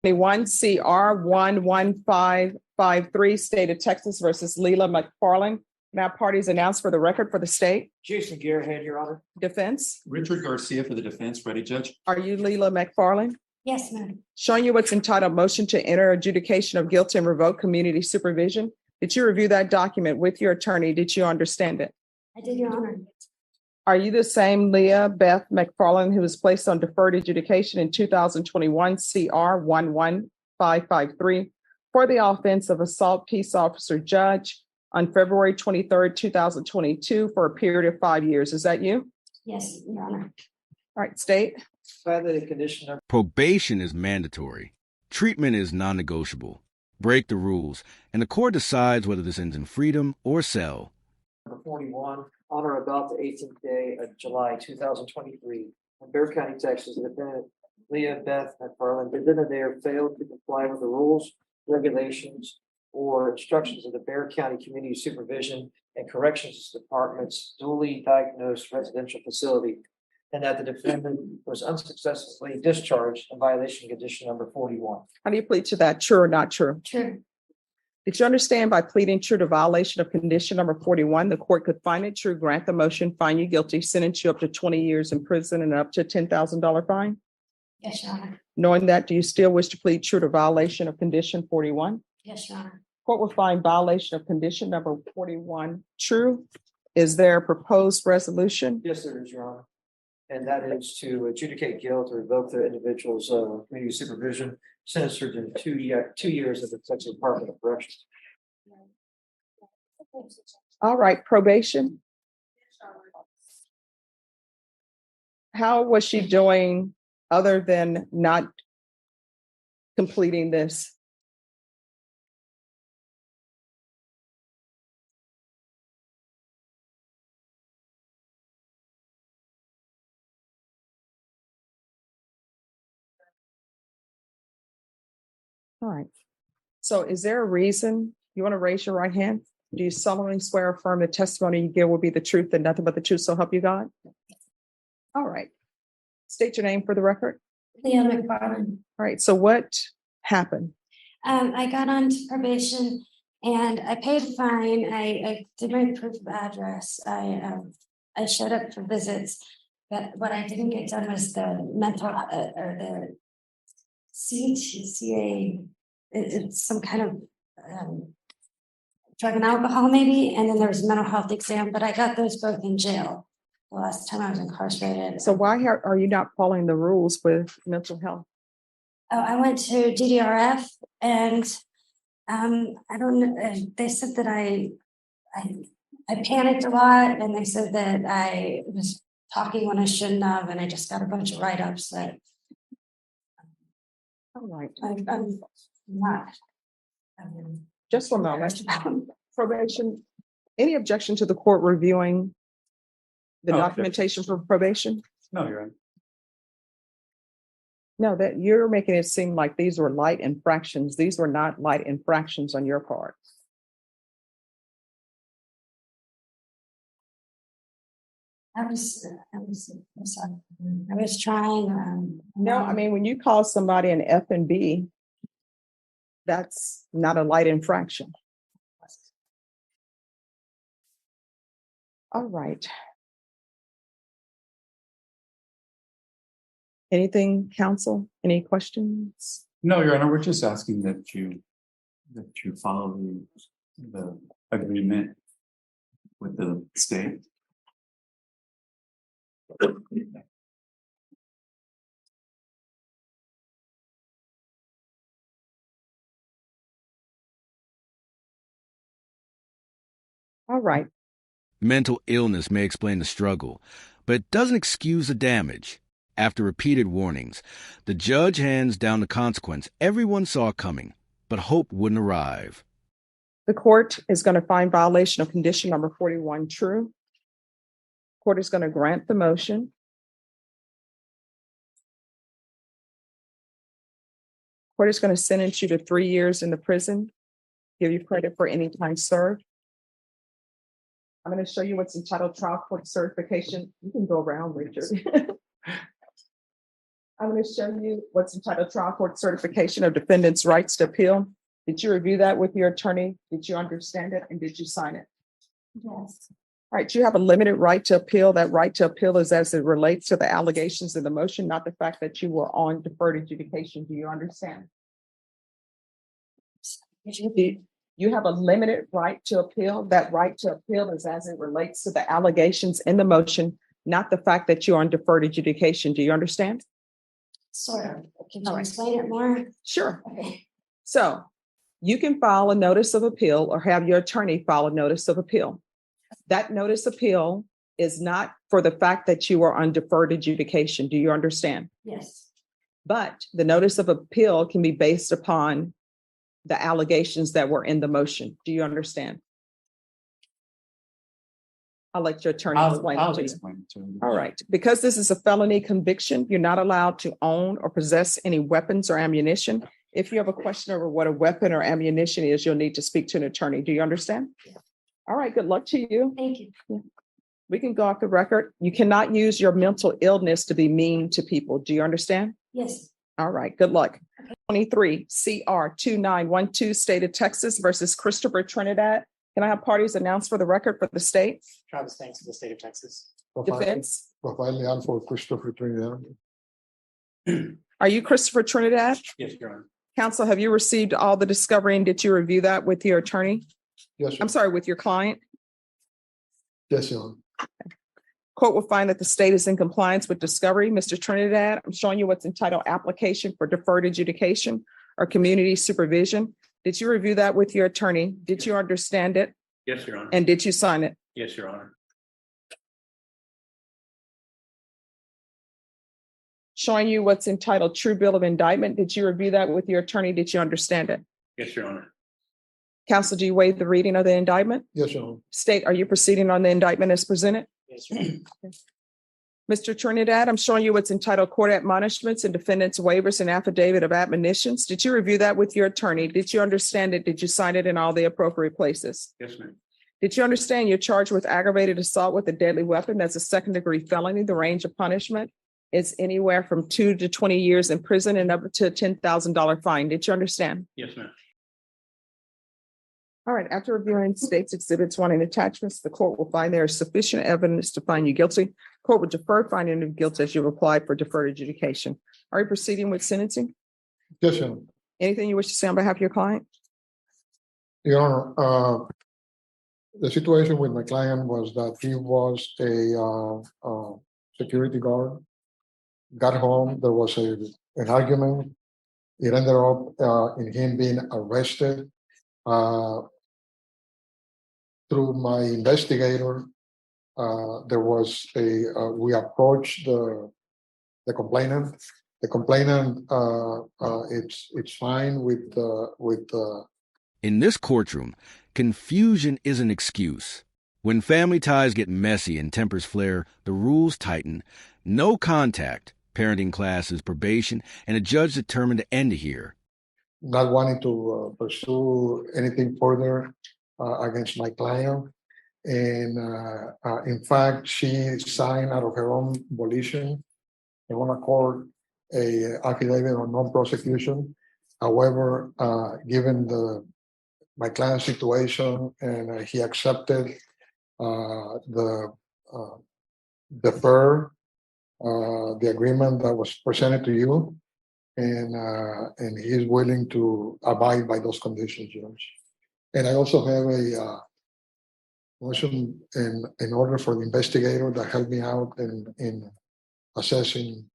21 CR 11553, State of Texas versus Leela McFarland. Now parties announced for the record for the state. Jason Gearhead, Your Honor. Defense. Richard Garcia for the defense. Ready, Judge? Are you Leela McFarland? Yes, ma'am. Showing you what's entitled Motion to Enter Adjudication of Guilt and Revoke Community Supervision. Did you review that document with your attorney? Did you understand it? I did, Your Honor. Are you the same Leah Beth McFarland who was placed on deferred adjudication in 2021 CR 11553 for the offense of assault peace officer judge on February 23rd, 2022 for a period of 5 years? Is that you? Yes, Your Honor. All right, state. Finally, the condition of Probation is mandatory. Treatment is non-negotiable. Break the rules, and the court decides whether this ends in freedom or cell. number 41, on or about the 18th day of July 2023, in Bexar County, Texas, the defendant Leah Beth McFarland did not there failed to comply with the rules, regulations, or instructions of the Bexar County Community Supervision and Corrections Department's duly diagnosed residential facility, and that the defendant was unsuccessfully discharged in violation of condition number 41. How do you plead to that? True or not true? True. Did you understand by pleading true to violation of condition number 41, the court could find it true, grant the motion, find you guilty, sentence you up to 20 years in prison and up to $10,000 fine? Yes, Your Honor. Knowing that, do you still wish to plead true to violation of condition 41? Yes, Your Honor. Court will find violation of condition number 41 true. Is there a proposed resolution? Yes, there is, Your Honor. And that is to adjudicate guilt or revoke the individual's community supervision, sentenced her to 2 years at the Texas Department of Corrections. All right, probation. How was she doing other than not completing this? All right. So is there a reason you want to raise your right hand? Do you solemnly swear or affirm the testimony you give will be the truth and nothing but the truth, so help you God? All right. State your name for the record. Leela McFarland. All right. So what happened? I got onto probation and I paid a fine. I did my proof of address. I showed up for visits, but what I didn't get done was the mental or the CTA. It's some kind of drug and alcohol maybe, and then there was a mental health exam, but I got those both in jail the last time I was incarcerated. So why are you not following the rules with mental health? Oh, I went to DDRF and I don't know. They said that I panicked a lot, and they said that I was talking when I shouldn't have, and I just got a bunch of write-ups that. All right. I'm not. Just one moment. Probation. Any objection to the court reviewing the documentation for probation? No, Your Honor. No, that you're making it seem like these were light infractions. These were not light infractions on your part. I was trying. No, I mean, when you call somebody an F and B, that's not a light infraction. All right. Anything, counsel? Any questions? No, Your Honor. We're just asking that you follow the agreement with the state. All right. Mental illness may explain the struggle, but it doesn't excuse the damage. After repeated warnings, the judge hands down the consequence everyone saw coming, but hope wouldn't arrive. The court is going to find violation of condition number 41 true. Court is going to grant the motion. Court is going to sentence you to 3 years in the prison, give you credit for any time served. I'm going to show you what's entitled trial court certification. You can go around, Richard. I'm going to show you what's entitled Trial Court Certification of Defendant's Rights to Appeal. Did you review that with your attorney? Did you understand it? And did you sign it? Yes. All right, you have a limited right to appeal. That right to appeal is as it relates to the allegations in the motion, not the fact that you were on deferred adjudication. Do you understand? You have a limited right to appeal. That right to appeal is as it relates to the allegations in the motion, not the fact that you're on deferred adjudication. Do you understand? Sort of. Can All you right. explain it more? Sure. Okay. So you can file a notice of appeal or have your attorney file a notice of appeal. That notice of appeal is not for the fact that you are on deferred adjudication. Do you understand? Yes. But the notice of appeal can be based upon the allegations that were in the motion. Do you understand? I'll let your attorney explain it I'll to you. explain it to him. All right. Because this is a felony conviction, you're not allowed to own or possess any weapons or ammunition. If you have a question over what a weapon or ammunition is, you'll need to speak to an attorney. Do you understand? Yeah. All right. Good luck to you. Thank you. We can go off the record. You cannot use your mental illness to be mean to people. Do you understand? Yes. All right. Good luck. 23 CR 2912 State of Texas versus Christopher Trinidad. Can I have parties announced for the record for the state? Travis, thanks to the state of Texas. Defense. Rafael Leal for Christopher Trinidad. Are you Christopher Trinidad? Yes, Your Honor. Counsel, have you received all the discovery and did you review that with your attorney? Yes, sir. I'm sorry, with your client? Yes, Your Honor. Court will find that the state is in compliance with discovery. Mr. Trinidad, I'm showing you what's entitled Application for Deferred Adjudication or Community Supervision. Did you review that with your attorney? Did you understand it? Yes, Your Honor. And did you sign it? Yes, Your Honor. Showing you what's entitled True Bill of Indictment. Did you review that with your attorney? Did you understand it? Yes, Your Honor. Counsel, do you waive the reading of the indictment? Yes, Your Honor. State, are you proceeding on the indictment as presented? Yes, Your Honor. Mr. Trinidad, I'm showing you what's entitled Court Admonishments and Defendant's Waivers and Affidavit of Admonitions. Did you review that with your attorney? Did you understand it? Did you sign it in all the appropriate places? Yes, ma'am. Did you understand you're charged with aggravated assault with a deadly weapon? That's a second-degree felony. The range of punishment is anywhere from 2 to 20 years in prison and up to a $10,000 fine. Did you understand? Yes, ma'am. All right, after reviewing state's exhibits 1 and attachments, the court will find there is sufficient evidence to find you guilty. Court will defer finding of guilt as you've applied for deferred adjudication. Are you proceeding with sentencing? Yes, Your Honor. Anything you wish to say on behalf of your client? Your Honor, the situation with my client was that he was a security guard. Got home, there was an argument. It ended up in him being arrested. Through my investigator, there was we approached the complainant. The complainant, it's fine with In this courtroom, confusion is an excuse. When family ties get messy and tempers flare, the rules tighten. No contact, parenting classes, probation, and a judge determined to end here. not wanting to pursue anything further against my client. And in fact, she signed out of her own volition, her own accord, a affidavit on non-prosecution. However, given my client's situation, and he accepted the agreement that was presented to you, and he is willing to abide by those conditions, Judge. And I also have a motion in order for the investigator that helped me out in assessing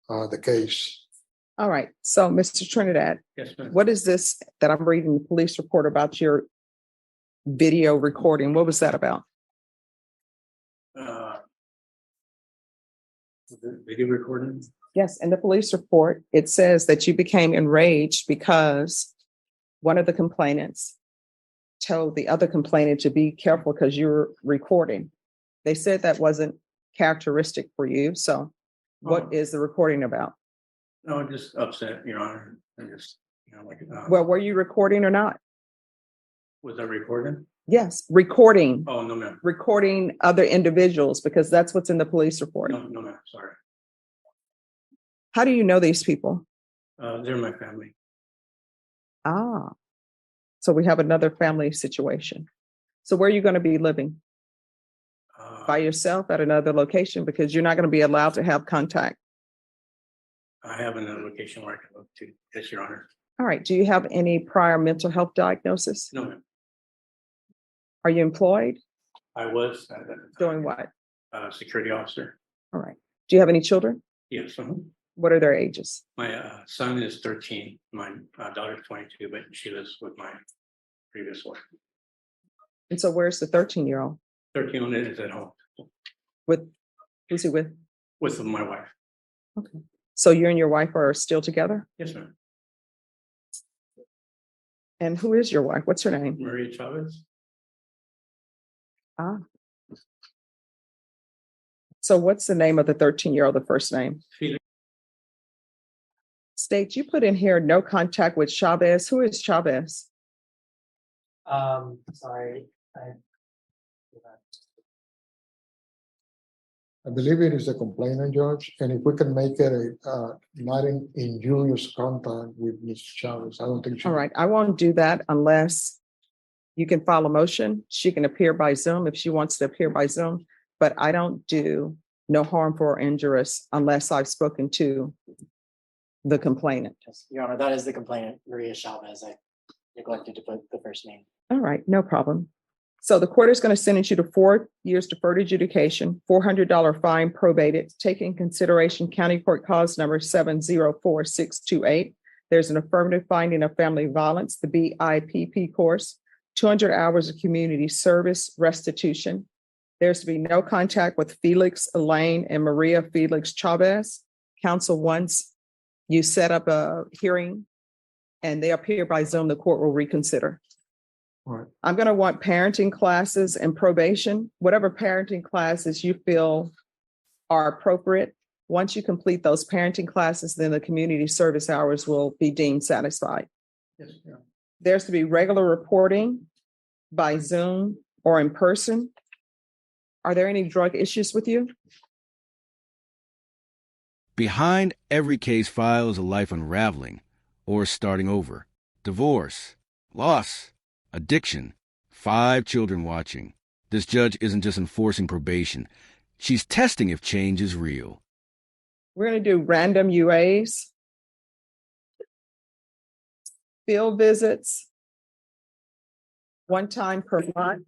the case. All right. So, Mr. Trinidad, Yes, ma'am. what is this that I'm reading the police report about your video recording? What was that about? The video recording? Yes, in the police report, it says that you became enraged because one of the complainants told the other complainant to be careful because you're recording. They said that wasn't characteristic for you. So what is the recording about? No, I'm just upset, Your Honor. I just, Well, were you recording or not? was I recording? Yes, recording. Oh, no, ma'am. Recording other individuals because that's what's in the police report. No, ma'am. Sorry. How do you know these people? They're my family. Ah, so we have another family situation. So where are you going to be living? By yourself at another location, because you're not going to be allowed to have contact. I have another location where I can look to. Yes, Your Honor. All right. Do you have any prior mental health diagnosis? No, ma'am. Are you employed? I was at the Doing what? security officer. All right. Do you have any children? Yes. What are their ages? My son is 13. My daughter's 22, but she lives with my previous wife. And so where's the 13-year-old? 13 is at home With who's he with? with my wife. Okay. So you and your wife are still together? Yes, ma'am. And who is your wife? What's her name? Maria Chavez. Ah. So what's the name of the 13-year-old, the first name? Felix. State, you put in here no contact with Chavez. Who is Chavez? Sorry. I believe it is the complainant, Judge, and if we can make it a not in injurious contact with Ms. Chavez, I don't think she. All right, I won't do that unless you can file a motion. She can appear by Zoom if she wants to appear by Zoom, but I don't do no harmful or injurious unless I've spoken to the complainant. Yes, Your Honor, that is the complainant, Maria Chavez. I neglected to put the first name. All right, no problem. So the court is going to sentence you to 4 years deferred adjudication, $400 fine probated, taking consideration county court cause number 704628. There's an affirmative finding of family violence, the BIPP course, 200 hours of community service restitution. There's to be no contact with Felix Elaine and Maria Felix Chavez. Counsel, once you set up a hearing and they appear by Zoom, the court will reconsider. All right. I'm going to want parenting classes and probation, whatever parenting classes you feel are appropriate. Once you complete those parenting classes, then the community service hours will be deemed satisfied. Yes, yeah. There's to be regular reporting by Zoom or in person. Are there any drug issues with you? Behind every case file is a life unraveling or starting over. Divorce, loss, addiction, 5 children watching. This judge isn't just enforcing probation. She's testing if change is real. We're going to do random UAs, field visits, one time per month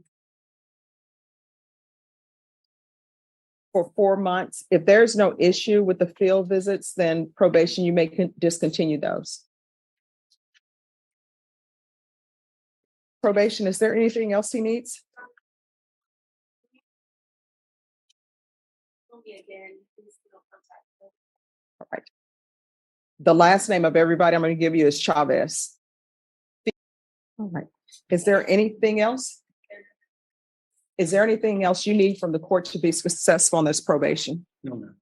for 4 months. If there's no issue with the field visits, then probation, you may discontinue those. Probation, is there anything else he needs? All right. The last name of everybody I'm going to give you is Chavez. All right. Is there anything else? Is there anything else you need from the court to be successful in this probation? No, ma'am.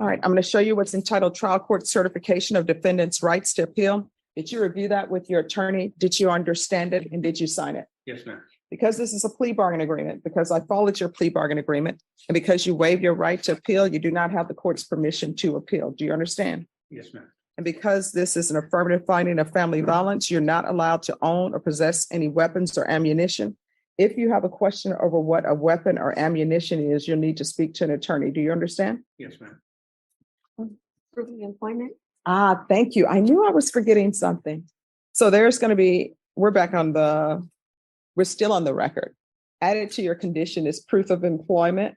All right. I'm going to show you what's entitled Trial Court Certification of Defendant's Rights to Appeal. Did you review that with your attorney? Did you understand it? And did you sign it? Yes, ma'am. Because this is a plea bargain agreement, because I followed your plea bargain agreement, and because you waive your right to appeal, you do not have the court's permission to appeal. Do you understand? Yes, ma'am. And because this is an affirmative finding of family violence, you're not allowed to own or possess any weapons or ammunition. If you have a question over what a weapon or ammunition is, you'll need to speak to an attorney. Do you understand? Yes, ma'am. Proving employment. Ah, thank you. I knew I was forgetting something. So there's going to be, we're still on the record. Added to your condition is proof of employment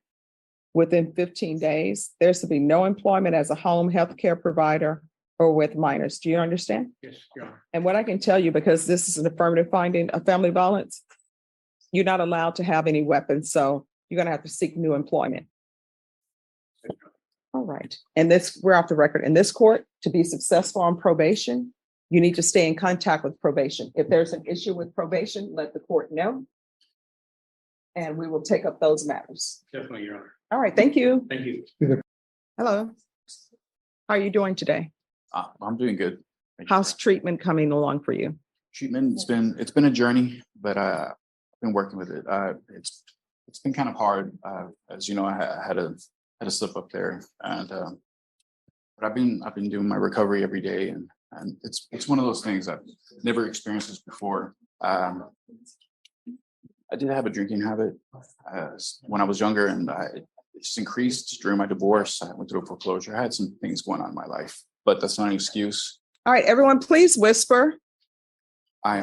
within 15 days. There's to be no employment as a home health care provider or with minors. Do you understand? Yes, Your Honor. And what I can tell you, because this is an affirmative finding of family violence, you're not allowed to have any weapons. So you're going to have to seek new employment. All right. And we're off the record. In this court, to be successful on probation, you need to stay in contact with probation. If there's an issue with probation, let the court know. And we will take up those matters. Definitely, Your Honor. All right. Thank you. Thank you. Hello. How are you doing today? I'm doing good. Thank you. How's treatment coming along for you? Treatment? It's been a journey, but I've been working with it. It's been kind of hard. As you know, I had a slip up there, and but but I've been doing my recovery every day, and it's one of those things I've never experienced this before. I did have a drinking habit when I was younger, and it just increased during my divorce. I went through a foreclosure. I had some things going on in my life, but that's not an excuse. All right, everyone, please whisper. But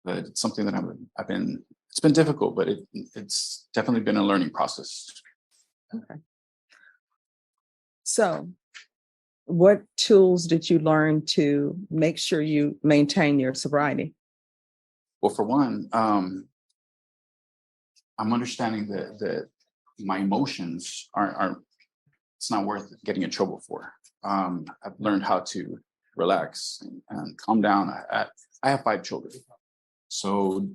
it's something that it's been difficult, but it's definitely been a learning process. Okay. So, what tools did you learn to make sure you maintain your sobriety? Well, for one, I'm understanding that my emotions aren't it's not worth getting in trouble for. I've learned how to relax and calm down. I have 5 children, so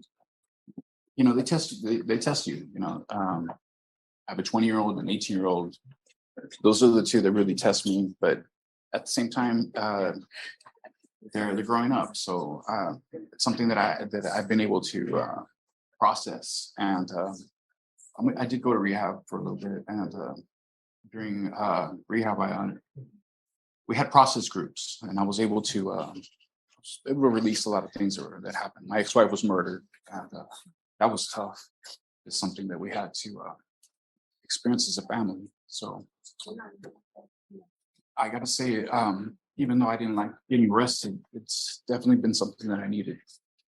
they test you. I have a 20-year-old and an 18-year-old. Those are the two that really test me. But at the same time, they're growing up, so it's something that I've been able to process. And I did go to rehab for a little bit, and during rehab, we had process groups, and I was able to release a lot of things that happened. My ex-wife was murdered, and that was tough. It's something that we had to experience as a family. So I gotta say, even though I didn't like getting arrested, it's definitely been something that I needed.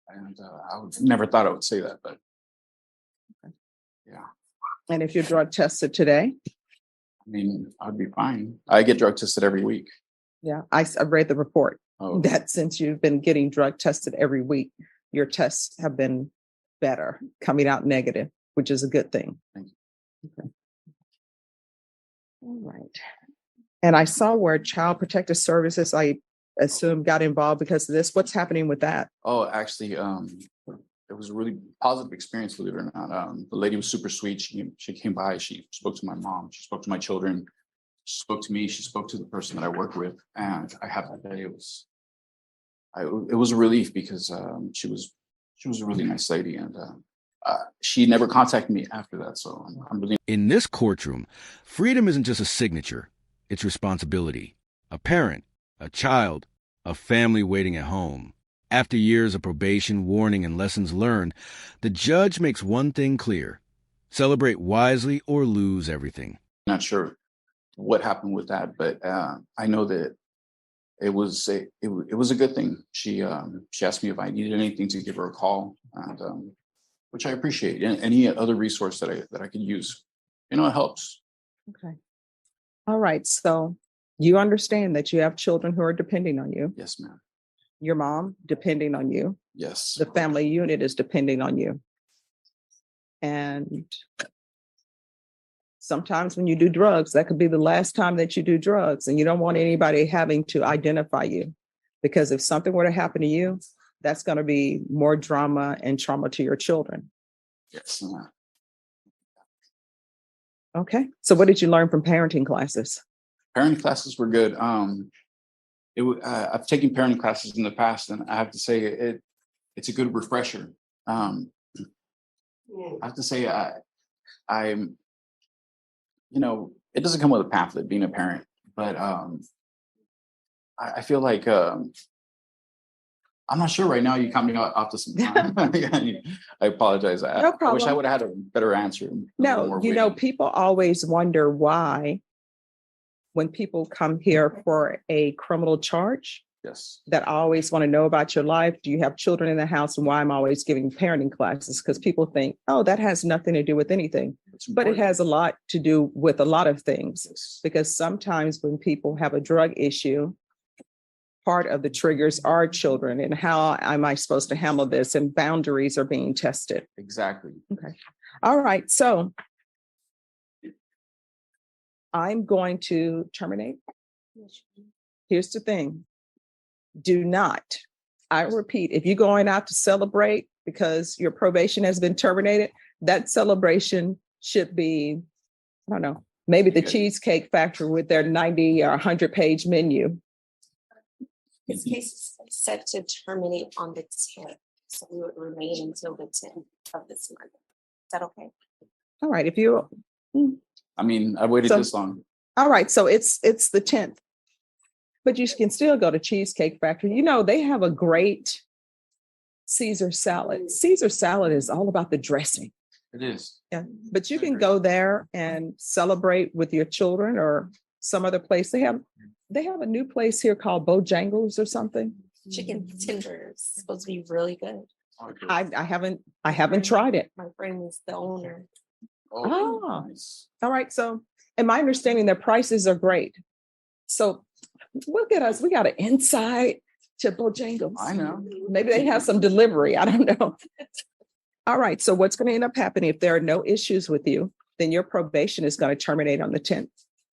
And I never thought I would say that, but yeah. And if you're drug tested today? I mean, I'd be fine. I get drug tested every week. Yeah, I read the report Okay. that since you've been getting drug tested every week, your tests have been better, coming out negative, which is a good thing. Thank you. Okay. All right. And I saw where Child Protective Services, I assume, got involved because of this. What's happening with that? Oh, actually, it was a really positive experience, believe it or not. The lady was super sweet. She came by. She spoke to my mom. She spoke to my children. She spoke to me. She spoke to the person that I work with. And I have that day. It was a relief because she was a really nice lady, and she never contacted me after that. So I'm really. In this courtroom, freedom isn't just a signature, it's responsibility. A parent, a child, a family waiting at home. After years of probation, warning, and lessons learned, the judge makes one thing clear: celebrate wisely or lose everything. Not sure what happened with that, but I know that it was a good thing. She asked me if I needed anything to give her a call, and which I appreciate. And any other resource that I could use, it helps. Okay. All right. So you understand that you have children who are depending on you. Yes, ma'am. Your mom depending on you. Yes. The family unit is depending on you. And sometimes when you do drugs, that could be the last time that you do drugs, and you don't want anybody having to identify you, because if something were to happen to you, that's going to be more drama and trauma to your children. Yes. Okay. So what did you learn from parenting classes? Parenting classes were good. I've taken parenting classes in the past, and I have to say it's a good refresher. I have to say I'm, it doesn't come with a pamphlet being a parent, but I feel like I'm not sure right now. You caught me off to some time. I apologize. No problem. I wish I would have had a better answer. No, people always wonder why, when people come here for a criminal charge, yes, that I always want to know about your life. Do you have children in the house? And why I'm always giving parenting classes? Because people think, oh, that has nothing to do with anything. But it has a lot to do with a lot of things. Yes. Because sometimes when people have a drug issue, part of the triggers are children, and how am I supposed to handle this? And boundaries are being tested. Exactly. Okay. All right. So I'm going to terminate. Here's the thing. Do not, I repeat, if you're going out to celebrate because your probation has been terminated, that celebration should be, I don't know, maybe the Cheesecake Factory with their 90 or 100-page menu. This case is set to terminate on the 10th, so we would remain until the 10th of this month. Is that okay? All right. If you, I mean, I waited this long. All right, so it's the 10th. But you can still go to Cheesecake Factory. You know, they have a great Caesar salad. Caesar salad is all about the dressing. It is. Yeah, but you can go there and celebrate with your children or some other place. They have a new place here called Bojangles or something. Chicken tenders, supposed to be really good. I haven't tried it. My friend is the owner. Oh, nice. all right. So, in my understanding, their prices are great. So, look at us. We got an insight to Bojangles. I know. Maybe they have some delivery. I don't know. All right. So, what's going to end up happening if there are no issues with you? Then your probation is going to terminate on the 10th.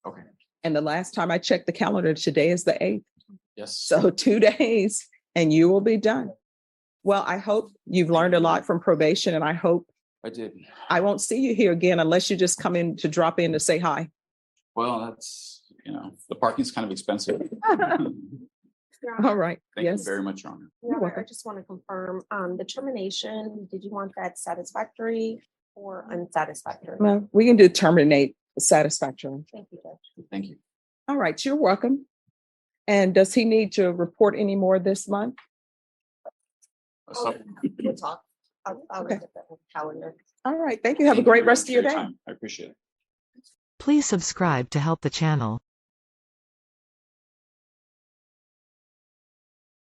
Okay. And the last time I checked the calendar, today is the 8th. Yes. So 2 days and you will be done. Well, I hope you've learned a lot from probation, and I hope I did. I won't see you here again unless you just come in to drop in to say hi. Well, that's, the parking's kind of expensive. All right. Thank you Yes. very much, Your Honor. Your Honor, I just want to confirm, the termination, did you want that satisfactory or unsatisfactory? Well, we can do terminate satisfactory. Thank you, Judge. Thank you. All right. You're welcome. And does he need to report any more this month? So, We'll talk. I'll Okay. look at the calendar. All right. Thank you. Have a thank you great very rest much of your for day. time. I appreciate it. Please subscribe to help the channel.